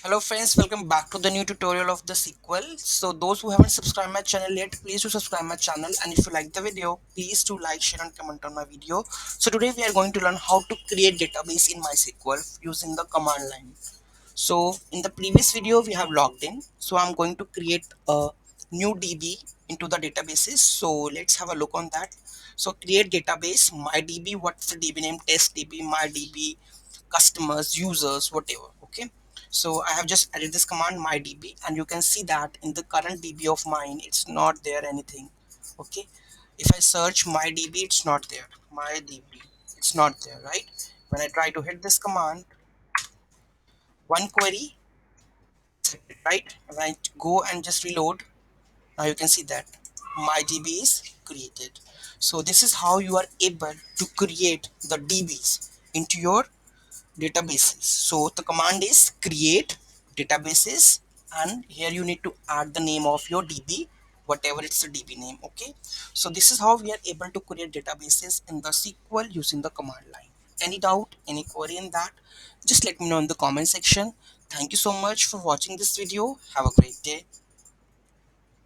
Hello friends, welcome back to the new tutorial of the SQL. So those who haven't subscribed my channel yet, please do subscribe my channel, and if you like the video, please do like, share and comment on my video. So today we are going to learn how to create database in MySQL using the command line. So in the previous video we have logged in, so I'm going to create a new DB into the databases. So let's have a look on that. So create database, MyDB, what's the DB name, test DB, MyDB, customers, users, whatever. Okay, so I have just added this command mydb, and you can see that in the current db of mine it's not there anything. Okay, if I search mydb, it's not there. Mydb, it's not there, right? When I try to hit this command, one query, right? When I go and just reload, now you can see that mydb is created. So this is how you are able to create the dbs into your databases. So the command is create databases, and here you need to add the name of your db, whatever it's the db name. Okay, so this is how we are able to create databases in the sql using the command line. Any doubt, any query in that, just let me know in the comment section. Thank you so much for watching this video. Have a great day.